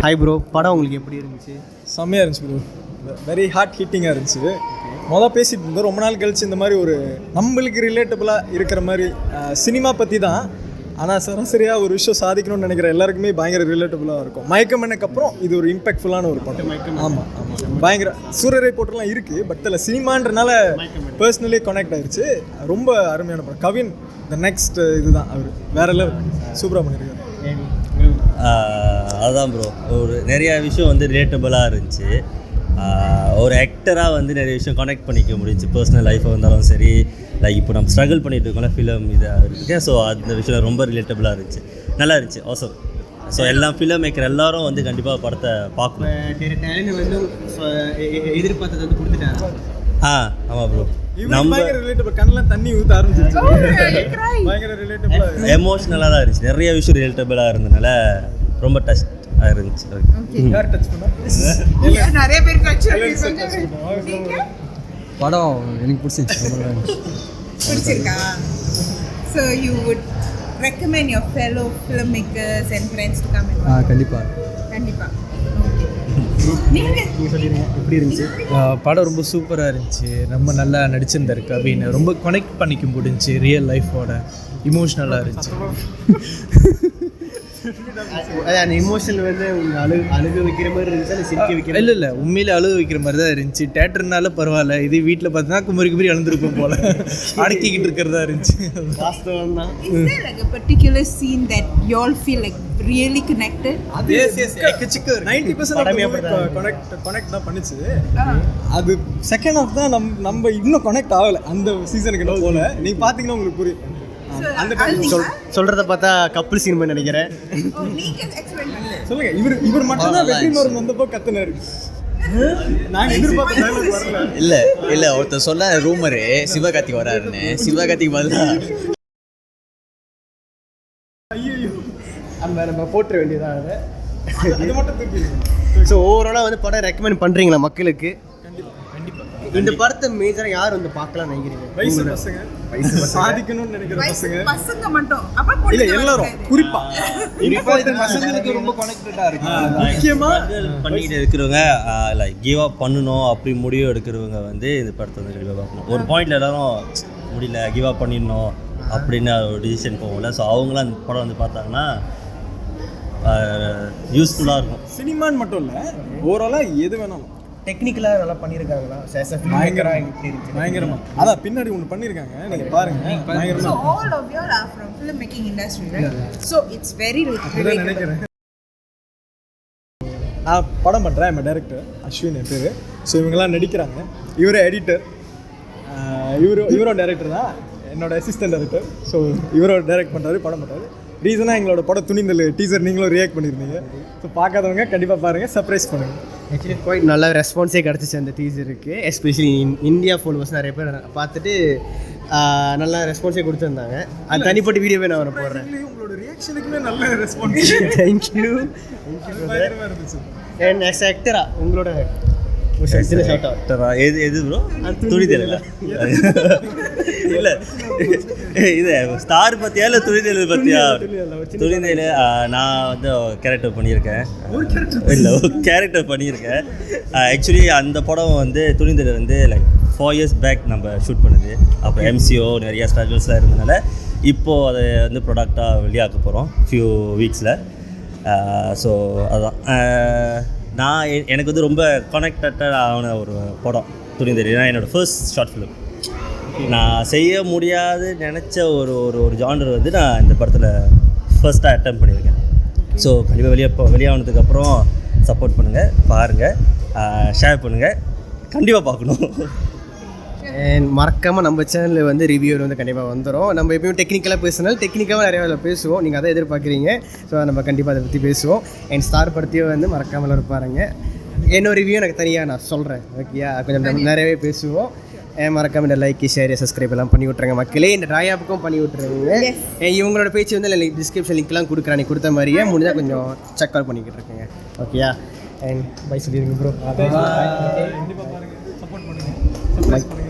Hi bro, படம் உங்களுக்கு எப்படி இருந்துச்சு? செம்மையாக இருந்துச்சு ப்ரோ, வெரி ஹார்ட் ஹிட்டிங்காக இருந்துச்சு. பேசிட்டு இருந்தோம் ரொம்ப நாள் கழிச்சு இந்த மாதிரி ஒரு நம்மளுக்கு ரிலேட்டபுளாக இருக்கிற மாதிரி சினிமா பற்றி தான். ஆனால் சராசரியாக ஒரு விஷயம் சாதிக்கணும்னு நினைக்கிற எல்லாருக்குமே பயங்கர ரிலேட்டபுளாக இருக்கும். மயக்கம் எனக்கப்புறம் இது ஒரு இம்பேக்ட்ஃபுல்லான ஒரு படம். ஆமாம் ஆமாம், பயங்கர சூரரை போட்டுலாம் இருக்குது. பட் அதில் சினிமான்றனால பர்சனலி கனெக்ட் ஆயிடுச்சு. ரொம்ப அருமையான படம். கவின் த நெக்ஸ்ட் இதுதான், அவர் வேற லெவல், சூப்பராக பண்ணியிருக்காரு. அதுதான் ப்ரோ, ஒரு நிறையா விஷயம் வந்து ரிலேட்டபுளாக இருந்துச்சு. ஒரு ஆக்டராக வந்து நிறைய விஷயம் கனெக்ட் பண்ணிக்க முடிஞ்சிச்சு. பர்சனல் லைஃபாக இருந்தாலும் சரி, லைக் இப்போ நம்ம ஸ்ட்ரகிள் பண்ணிகிட்டு இருக்கோம்ல ஃபிலிம் இதாக இருக்குது. ஸோ அந்த விஷயம் ரொம்ப ரிலேட்டபுளாக இருந்துச்சு, நல்லா இருந்துச்சு. ஆல்சோ ஸோ எல்லாம் ஃபிலிம் மேக்கர் எல்லாரும் வந்து கண்டிப்பாக படத்தை பார்க்கணும். வந்து எதிர்பார்த்தது வந்து கொடுத்துட்டாங்க. ஆமாம் ப்ரோ, நம்ம கண்ணெலாம் தண்ணி ஊற்ற ஆரம்பிச்சிருச்சு. பயங்கர ரிலேட்டபுளாக எமோஷ்னலாக தான் இருந்துச்சு. நிறைய விஷயம் ரிலேட்டபுளாக இருந்ததுனால ரொம்ப டச் இருந்துச்சு. நிறைய பேர் படம் எனக்கு பிடிச்சிருக்கா? So you would recommend your fellow filmmakers and friends to come and watch? கண்டிப்பா. எப்படி இருந்துச்சு படம்? ரொம்ப சூப்பராக இருந்துச்சு. ரொம்ப நல்லா நடிச்சிருந்தாரு கவின். ரொம்ப கனெக்ட் பண்ணிக்க முடிஞ்சிச்சு ரியல் லைஃபோட. இமோஷ்னலாக இருந்துச்சு. அந்த இமோஷனல் வந்து அழுக வைக்கிற மாதிரி இருந்துச்சு, அது சிரிக்க வைக்கிற? இல்லை உண்மையிலே அழுக வைக்கிற மாதிரி தான் இருந்துச்சு. தேட்டர்னால பரவாயில்ல, இது வீட்டில் பார்த்தீங்கன்னா குமரி அழுந்துருக்கும் போல அடக்கிக்கிட்டு இருக்கிறதா இருந்துச்சு. வாஸ்தவம் தான். Is there like a particular scene that you all feel like really connected? Yes, 90% connect தான் பண்ணிச்சு. அது செகண்ட் ஹாஃப் தான் நம்ம இன்னும் கனெக்ட் ஆகலை. அந்த சீசனுக்கு இன்னும் போல. நீங்கள் பார்த்தீங்கன்னா உங்களுக்கு புரியும். அந்த சொல்கிறத பார்த்தா கப்புள் சீன் பண்ணி நினைக்கிறேன். சொல்லுங்க. இவர் மட்டும் தான் வெற்றி மருந்து வந்தப்போ கத்துனாரு. நாங்கள் எதிர்பார்த்த டைலாக் வரல. இல்லை ஒருத்தர் சொன்ன ரூமரு சிவகார்த்திக் வராருன்னு. சிவகார்த்திக் பதிலா ஐயோ நம்ம போட்டுற வேண்டியதான் அதை. இது மட்டும் தூக்கி. ஸோ ஓவராலாக வந்து படம் ரெக்கமெண்ட் பண்ணுறீங்களா மக்களுக்கு? இந்த படத்தை மேஜராக யார் வந்து பார்க்கலாம் நினைக்கிறீங்க? வயசு பசங்க, சாதிக்கணும்னு நினைக்கிற பசங்க மட்டும் அப்ப இல்ல, எல்லாரும் குறிப்பா பசங்களுக்கு ரொம்ப கனெக்டடாக இருக்கு. முக்கியமா பண்ணிக்கிட்டு இருக்கிறவங்க, லைக் கிவ் அப் பண்ணணும் அப்படி முடிவு எடுக்கிறவங்க வந்து இந்த படத்தை வந்து கண்டிப்பாக பார்க்கணும். ஒரு பாயிண்ட்ல எல்லாரும் முடியல, கிவ் அப் பண்ணிடணும் அப்படின்னு ஒரு டிசிஷன் போகல. ஸோ அவங்களாம் அந்த படம் வந்து பார்த்தாங்கன்னா யூஸ்ஃபுல்லாக இருக்கும். சினிமான்னு மட்டும் இல்லை, ஓவராலாக எது வேணாலும் டெக்னிக்கலாக நல்லா பண்ணியிருக்காங்களா? பயங்கரமா. அதான் பின்னாடி ஒன்று பண்ணியிருக்காங்க, நீங்கள் பாருங்க. So all of you are from filmmaking industry, right? So it's very relatable. நினைக்கிறேன். நான் படம் பண்ணுறேன், என் டைரக்டர் அஸ்வின் என் பேர். ஸோ இவங்கெல்லாம் நடிக்கிறாங்க. இவரே எடிட்டர், இவரோட டைரக்டர் தான் என்னோட அசிஸ்டன்ட் டைரக்டர். ஸோ இவரோட டைரக்ட் பண்ணுறாரு, படம் பண்ணுறாரு. ரீசனாக எங்களோட படம் துணிந்தல் டீசர் நீங்களும் ரியாக்ட் பண்ணியிருந்தீங்க. ஸோ பார்க்காதவங்க கண்டிப்பாக பாருங்கள், சர்ப்ரைஸ் பண்ணுங்கள். ஆக்சுவலி குவைட் நல்ல ரெஸ்பான்ஸே கிடச்சிச்சு அந்த டீசருக்கு. எஸ்பெஷலி இந்தியா ஃபாலோவர்ஸ் நிறைய பேர் பார்த்துட்டு நல்லா ரெஸ்பான்ஸே கொடுத்துருந்தாங்க. அது தனிப்பட்ட வீடியோவே நான் போடுறேன். உங்களோட ரியாக்ஷனுக்குமே நல்ல ரெஸ்பான்ஸ். தேங்க்யூ. இருந்துச்சு. அண்ட் ஆஸ் ஆக்டரா உங்களோட எது ப்ரோ? துணிதல் இல்லை, இது ஸ்டார் பற்றியா இல்லை துணிதல் பற்றியா? துணிதல் நான் வந்து கேரக்டர் பண்ணியிருக்கேன். இல்லை, கேரக்டர் பண்ணியிருக்கேன். ஆக்சுவலி அந்த படம் வந்து துணிதல் வந்து லைக் 4 years பேக் நம்ம ஷூட் பண்ணுது. அப்போ MCO நிறையா ஸ்ட்ரகிள்ஸ்லாம் இருந்ததுனால இப்போது அதை வந்து ப்ராடக்டாக வெளியாக்க போகிறோம் ஃபியூ வீக்ஸில். ஸோ அதுதான் எனக்கு வந்து ரொம்ப கனெக்டட் ஆன ஒரு படம் துணிதல். ஏன்னா என்னோடய ஃபர்ஸ்ட் ஷார்ட் ஃபிலிம். நான் செய்ய முடியாது நினச்ச ஒரு ஜானர் வந்து நான் இந்த படத்தில் ஃபர்ஸ்ட்டாக அட்டெம்ப்ட் பண்ணியிருக்கேன். ஸோ கண்டிப்பாக வெளியானதுக்கப்புறம் சப்போர்ட் பண்ணுங்கள், பாருங்கள், ஷேர் பண்ணுங்கள், கண்டிப்பாக பார்க்கணும். மறக்காமல் நம்ம சேனலில் வந்து ரிவ்யூவர் வந்து கண்டிப்பாக வந்துடும். நம்ம எப்பயும் டெக்னிக்கலாக பேசினாலும் டெக்னிக்காக நிறைய வேலை பேசுவோம். நீங்கள் அதை எதிர்பார்க்குறீங்க. ஸோ நம்ம கண்டிப்பாக அதை பற்றி பேசுவோம். அண்ட் ஸ்டார் படத்தையும் வந்து மறக்காமல் இருப்பாருங்க. என்னோட ரிவ்யூ எனக்கு தனியாக நான் சொல்கிறேன், ஓகேயா? கொஞ்சம் நிறையவே பேசுவோம். மறக்காம இந்த லைக், ஷேர், சப்ஸ்கிரைப் எல்லாம் பண்ணி விட்ருங்க மக்களே. இந்த ட்ராயாப்புக்கும் பண்ணி விட்ருங்க. இவங்களோட பேச்சு வந்து டிஸ்கிரிப்ஷன் லிங்க்லாம் கொடுக்குறேன், நீ கொடுத்த மாதிரியே முடிஞ்சால் கொஞ்சம் செக் அவுட் பண்ணிக்கிட்டு இருக்கேங்க, ஓகேயா? அண்ட் பை சொல்லிடுங்க ப்ரோ. கண்டிப்பாக பாருங்கள், சப்போர்ட் பண்ணுங்கள், சப்ஸ்கிரைப் பண்ணுங்கள்.